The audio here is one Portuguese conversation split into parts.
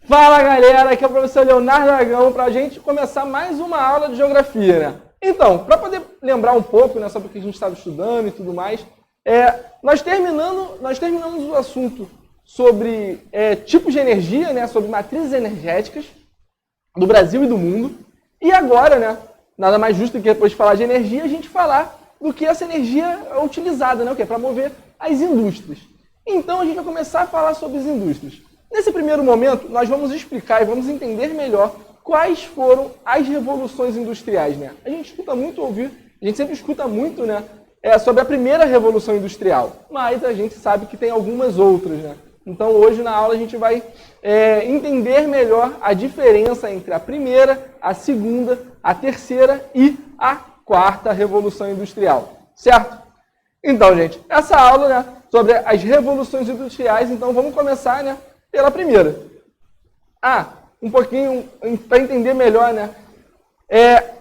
Fala galera, aqui é o professor Leonardo Aragão para a gente começar mais uma aula de geografia, né? Então, para poder lembrar um pouco, né, sobre o que a gente estava estudando e tudo mais, nós terminamos o assunto sobre tipos de energia, né, sobre matrizes energéticas do Brasil e do mundo. E agora, né, nada mais justo do que depois de falar de energia, a gente falar do que essa energia é utilizada, né, o quê? Para mover as indústrias. Então, a gente vai começar a falar sobre as indústrias. Nesse primeiro momento, nós vamos explicar e vamos entender melhor quais foram as revoluções industriais, né? A gente sempre escuta muito, né, sobre a primeira revolução industrial, mas a gente sabe que tem algumas outras, né? Então, hoje na aula a gente vai entender melhor a diferença entre a primeira, a segunda, a terceira e a quarta revolução industrial, certo? Então, gente, essa aula, né, sobre as revoluções industriais, então vamos começar, né, pela primeira. Um pouquinho para entender melhor, né?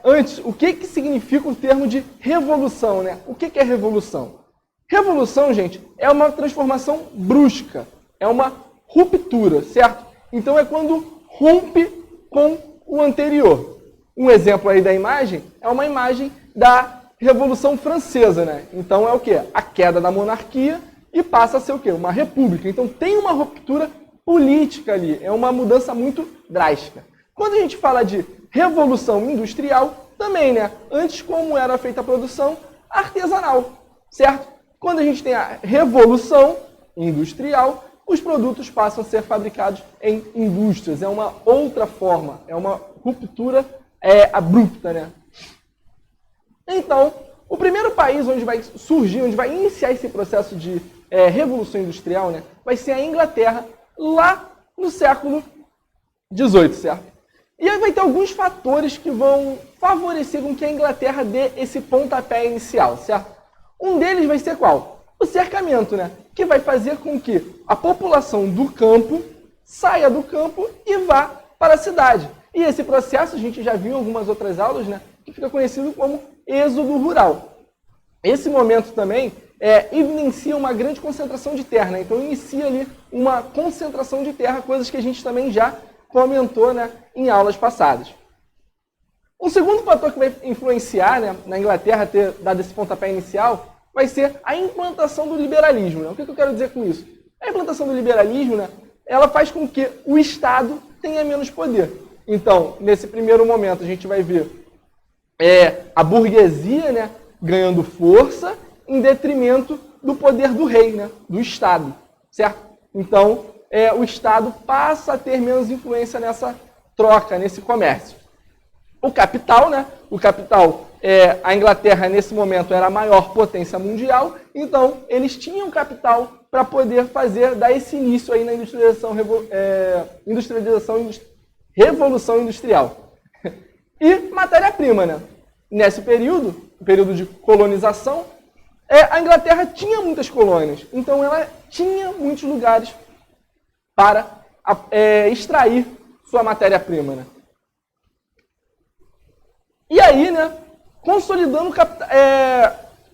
Antes, o que significa o termo de revolução, né? O que é revolução? Revolução, gente, é uma transformação brusca, é uma ruptura, certo? Então é quando rompe com o anterior. Um exemplo aí da imagem é uma imagem da Revolução Francesa, né? Então é o quê? A queda da monarquia e passa a ser o quê? Uma república. Então tem uma ruptura política ali, é uma mudança muito drástica. Quando a gente fala de revolução industrial, também, né? Antes, como era feita a produção artesanal, certo? Quando a gente tem a revolução industrial, os produtos passam a ser fabricados em indústrias. É uma outra forma, é uma ruptura abrupta, né? Então, o primeiro país onde vai surgir, onde vai iniciar esse processo de revolução industrial, né, vai ser a Inglaterra, lá no século XVIII, certo? E aí vai ter alguns fatores que vão favorecer com que a Inglaterra dê esse pontapé inicial, certo? Um deles vai ser qual? O cercamento, né? Que vai fazer com que a população do campo saia do campo e vá para a cidade. E esse processo a gente já viu em algumas outras aulas, né? Que fica conhecido como êxodo rural. Esse momento também evidencia uma grande concentração de terra, né? Então inicia ali uma concentração de terra, coisas que a gente também já comentou, né, em aulas passadas. Um segundo fator que vai influenciar, né, na Inglaterra ter dado esse pontapé inicial vai ser a implantação do liberalismo, né? O que eu quero dizer com isso? A implantação do liberalismo, né, ela faz com que o Estado tenha menos poder. Então, nesse primeiro momento, a gente vai ver a burguesia, né, ganhando força em detrimento do poder do rei, né, do Estado, certo? Então, o Estado passa a ter menos influência nessa troca, nesse comércio. O capital, né? O capital, a Inglaterra nesse momento era a maior potência mundial, então eles tinham capital para poder dar esse início aí na revolução industrial. E matéria-prima, né? Nesse período, período de colonização, a Inglaterra tinha muitas colônias, então ela tinha muitos lugares para extrair sua matéria-prima, né? E aí, né, consolidando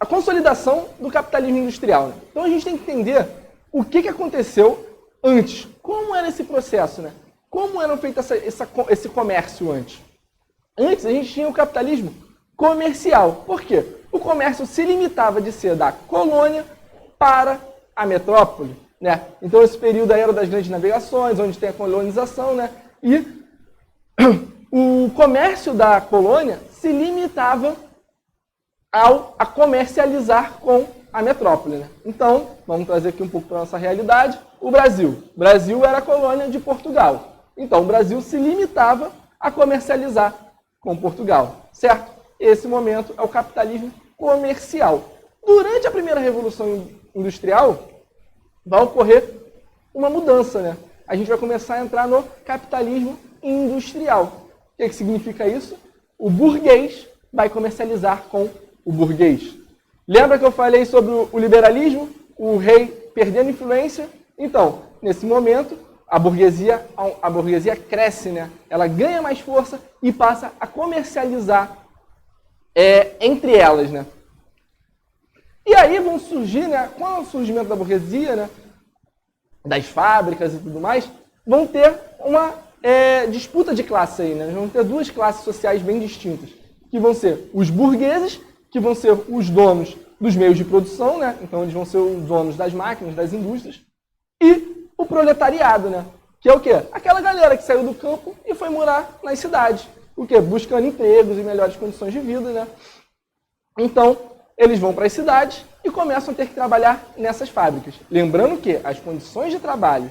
a consolidação do capitalismo industrial, né? Então a gente tem que entender o que aconteceu antes, como era esse processo, né? Como era feito esse comércio antes. Antes a gente tinha o capitalismo comercial. Por quê? O comércio se limitava de ser da colônia para a metrópole, né? Então esse período aí era das grandes navegações, onde tem a colonização, né? E o comércio da colônia se limitava a comercializar com a metrópole, né? Então, vamos trazer aqui um pouco para a nossa realidade, o Brasil. O Brasil era a colônia de Portugal. Então, o Brasil se limitava a comercializar com Portugal, certo? Esse momento é o capitalismo comercial. Durante a primeira Revolução Industrial, vai ocorrer uma mudança, né? A gente vai começar a entrar no capitalismo industrial. O que significa isso? O burguês vai comercializar com o burguês. Lembra que eu falei sobre o liberalismo? O rei perdendo influência? Então, nesse momento, a burguesia cresce, né? Ela ganha mais força e passa a comercializar entre elas, né? E aí vão surgir, né, com o surgimento da burguesia, né, das fábricas e tudo mais, vão ter uma disputa de classe aí, né? Vão ter duas classes sociais bem distintas, que vão ser os burgueses, que vão ser os donos dos meios de produção, né? Então eles vão ser os donos das máquinas, das indústrias, e o proletariado, né? Que é o quê? Aquela galera que saiu do campo e foi morar nas cidades. O quê? Buscando empregos e melhores condições de vida, né? Então, eles vão para as cidades e começam a ter que trabalhar nessas fábricas. Lembrando que as condições de trabalho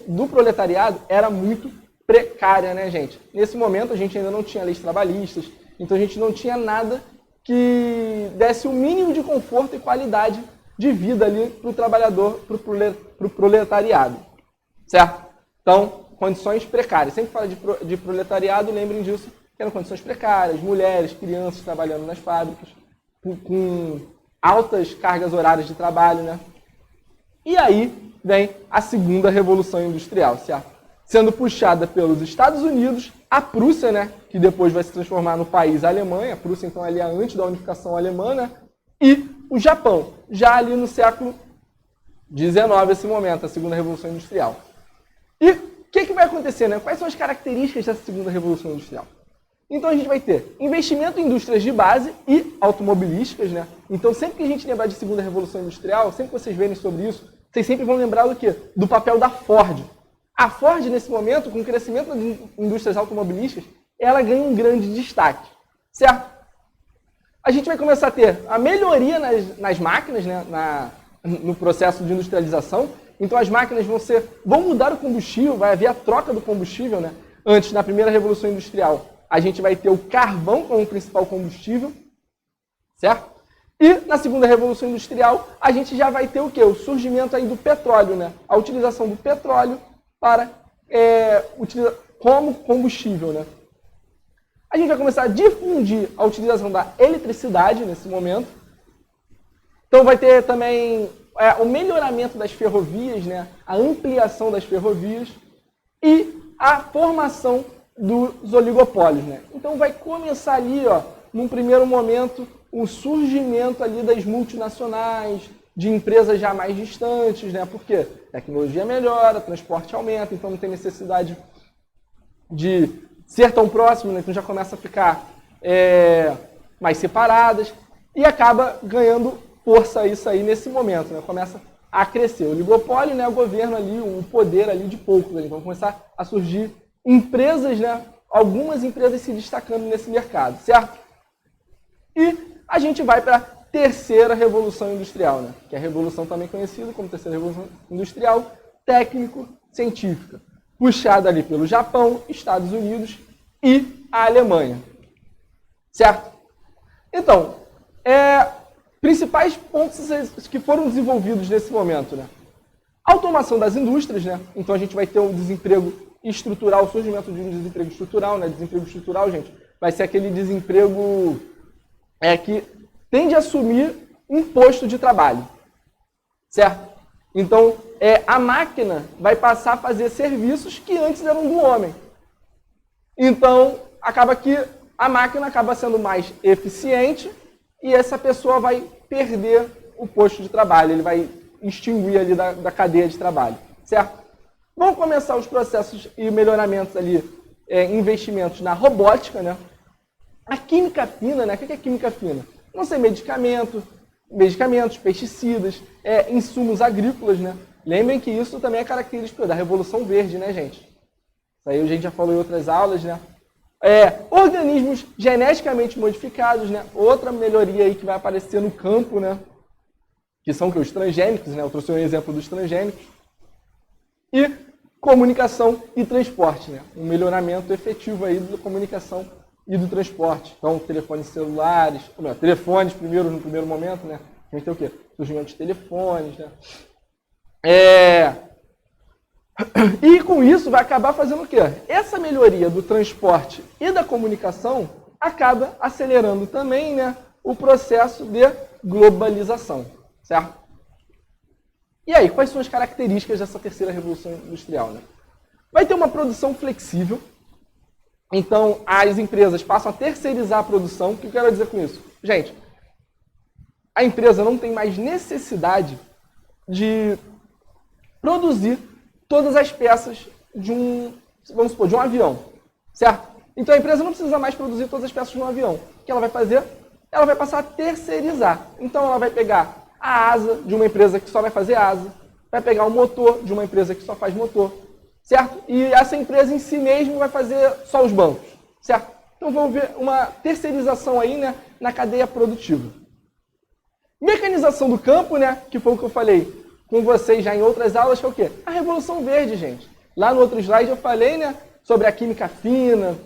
do proletariado era muito precária, né, gente? Nesse momento, a gente ainda não tinha leis trabalhistas, então a gente não tinha nada que desse o mínimo de conforto e qualidade de vida ali para o trabalhador, para o proletariado, certo? Então, condições precárias. Sempre fala de proletariado, lembrem disso, que eram condições precárias, mulheres, crianças trabalhando nas fábricas, com altas cargas horárias de trabalho, né? E aí vem a segunda Revolução Industrial, certo? Sendo puxada pelos Estados Unidos, a Prússia, né, que depois vai se transformar no país Alemanha, a Prússia então ali é antes da unificação alemã, né, e o Japão, já ali no século XIX, esse momento, a segunda Revolução Industrial. E o que vai acontecer, né? Quais são as características dessa segunda Revolução Industrial? Então a gente vai ter investimento em indústrias de base e automobilísticas, né? Então sempre que a gente lembrar de segunda Revolução Industrial, sempre que vocês verem sobre isso, vocês sempre vão lembrar do quê? Do papel da Ford. A Ford, nesse momento, com o crescimento das indústrias automobilísticas, ela ganha um grande destaque, certo? A gente vai começar a ter a melhoria nas máquinas, né? No processo de industrialização. Então as máquinas vão mudar o combustível, vai haver a troca do combustível, né? Antes, na primeira Revolução Industrial, a gente vai ter o carvão como principal combustível, certo? E na segunda Revolução Industrial, a gente já vai ter o quê? O surgimento aí do petróleo, né? A utilização do petróleo para como combustível, né? A gente vai começar a difundir a utilização da eletricidade nesse momento. Então vai ter também o melhoramento das ferrovias, né? A ampliação das ferrovias e a formação dos oligopólios, né? Então vai começar ali, ó, num primeiro momento, o surgimento ali das multinacionais, de empresas já mais distantes, né? Porque a tecnologia melhora, transporte aumenta, então não tem necessidade de ser tão próximo, né? Então já começa a ficar mais separadas e acaba ganhando força isso aí nesse momento, né? Começa a crescer. O oligopólio, né? O governo ali, um poder ali de poucos, né? Vão começar a surgir empresas, né? Algumas empresas se destacando nesse mercado, certo? E a gente vai para a terceira Revolução Industrial, né? Que é a revolução também conhecida como terceira Revolução Industrial técnico-científica, puxada ali pelo Japão, Estados Unidos e a Alemanha, certo? Então, principais pontos que foram desenvolvidos nesse momento, né? Automação das indústrias, né? Então a gente vai ter um desemprego estrutural, o surgimento de um desemprego estrutural, né? Desemprego estrutural, gente, vai ser aquele desemprego que tende a assumir um posto de trabalho, certo? Então, a máquina vai passar a fazer serviços que antes eram do homem. Então, acaba que a máquina acaba sendo mais eficiente e essa pessoa vai perder o posto de trabalho, ele vai extinguir ali da cadeia de trabalho, certo? Vão começar os processos e melhoramentos ali, investimentos na robótica, né? A química fina, né? O que é química fina? Vão ser medicamentos, pesticidas, insumos agrícolas, né? Lembrem que isso também é característico da Revolução Verde, né, gente? Isso aí a gente já falou em outras aulas, né? Organismos geneticamente modificados, né? Outra melhoria aí que vai aparecer no campo, né? Que são os transgênicos, né? Eu trouxe um exemplo dos transgênicos. E comunicação e transporte, né? Um melhoramento efetivo aí da comunicação e do transporte. Então, telefones celulares, telefones primeiro, no primeiro momento, né? A gente tem o quê? Surgimento de telefones, né? E com isso vai acabar fazendo o quê? Essa melhoria do transporte e da comunicação acaba acelerando também, né, o processo de globalização, certo? E aí, quais são as características dessa terceira Revolução Industrial, né? Vai ter uma produção flexível. Então, as empresas passam a terceirizar a produção. O que eu quero dizer com isso? Gente, a empresa não tem mais necessidade de produzir todas as peças de vamos supor, de um avião, certo? Então a empresa não precisa mais produzir todas as peças de um avião. O que ela vai fazer? Ela vai passar a terceirizar. Então ela vai pegar a asa de uma empresa que só vai fazer asa, vai pegar o motor de uma empresa que só faz motor, certo? E essa empresa em si mesmo vai fazer só os bancos, certo? Então vamos ver uma terceirização aí, né, na cadeia produtiva. Mecanização do campo, né, que foi o que eu falei com vocês já em outras aulas, que é o quê? A Revolução Verde, gente. Lá no outro slide eu falei, né, sobre a química fina.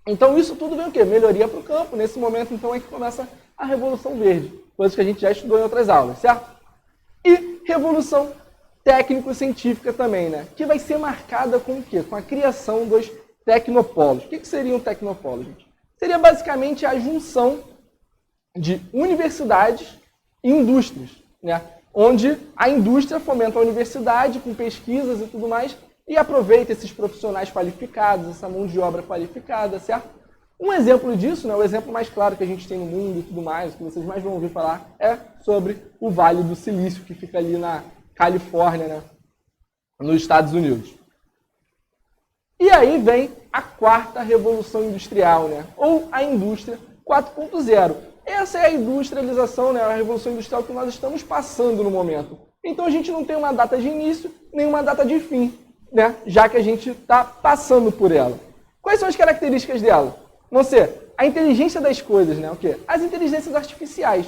Então isso tudo vem o quê? Melhoria para o campo. Nesse momento, então, é que começa a Revolução Verde. Coisa que a gente já estudou em outras aulas, certo? E Revolução Técnico-Científica também, né? Que vai ser marcada com o quê? Com a criação dos tecnopolos. O que seria um tecnopolo, gente? Seria basicamente a junção de universidades e indústrias, né? Onde a indústria fomenta a universidade com pesquisas e tudo mais e aproveita esses profissionais qualificados, essa mão de obra qualificada, certo? Um exemplo disso, né, o exemplo mais claro que a gente tem no mundo e tudo mais, que vocês mais vão ouvir falar, é sobre o Vale do Silício, que fica ali na Califórnia, né, nos Estados Unidos. E aí vem a quarta revolução industrial, né, ou a indústria 4.0. Essa é a industrialização, né, a revolução industrial que nós estamos passando no momento. Então a gente não tem uma data de início, nem uma data de fim, né, já que a gente está passando por ela. Quais são as características dela? Vão ser a inteligência das coisas, né, o quê? As inteligências artificiais.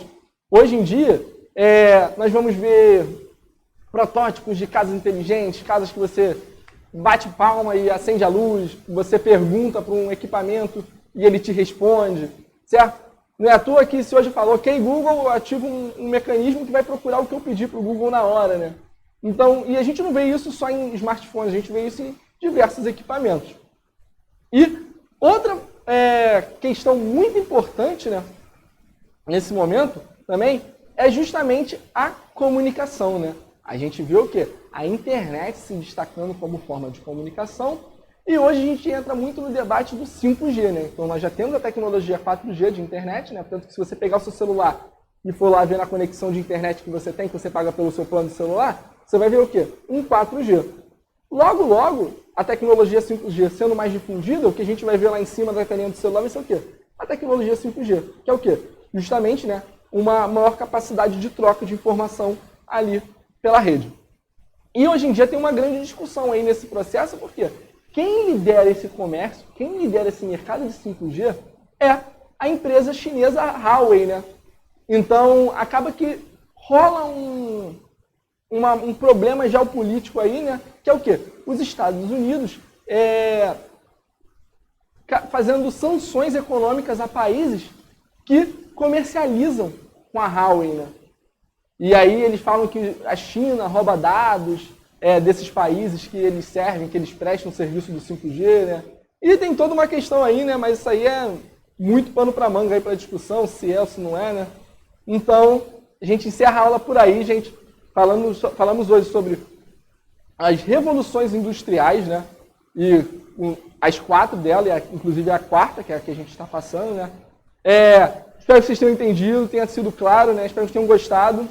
Hoje em dia, nós vamos ver protótipos de casas inteligentes, casas que você bate palma e acende a luz, você pergunta para um equipamento e ele te responde, certo? Não é à toa que se hoje falou, ok, Google, eu ativo um mecanismo que vai procurar o que eu pedi para o Google na hora, né? Então, e a gente não vê isso só em smartphones, a gente vê isso em diversos equipamentos. E outra questão muito importante, né, nesse momento também é justamente a comunicação, né? A gente viu o quê? A internet se destacando como forma de comunicação. E hoje a gente entra muito no debate do 5G, né? Então nós já temos a tecnologia 4G de internet, né? Portanto, que se você pegar o seu celular e for lá ver na conexão de internet que você tem, que você paga pelo seu plano de celular, você vai ver o quê? Um 4G. Logo, logo, a tecnologia 5G sendo mais difundida, o que a gente vai ver lá em cima da telinha do celular vai ser o quê? A tecnologia 5G, que é o quê? Justamente, né, uma maior capacidade de troca de informação ali pela rede. E hoje em dia tem uma grande discussão aí nesse processo, porque quem lidera esse comércio, quem lidera esse mercado de 5G é a empresa chinesa Huawei, né? Então, acaba que rola um problema geopolítico aí, né? Que é o quê? Os Estados Unidos fazendo sanções econômicas a países que comercializam com a Huawei, né? E aí eles falam que a China rouba dados desses países que eles servem, que eles prestam serviço do 5G, né? E tem toda uma questão aí, né? Mas isso aí é muito pano para manga aí para discussão, se é ou se não é, né? Então, a gente encerra a aula por aí, gente. Falamos hoje sobre as revoluções industriais, né? E as 4 delas, inclusive a quarta, que é a que a gente está passando, né? Espero que vocês tenham entendido, tenha sido claro, né? Espero que tenham gostado.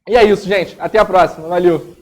E é isso, gente. Até a próxima. Valeu!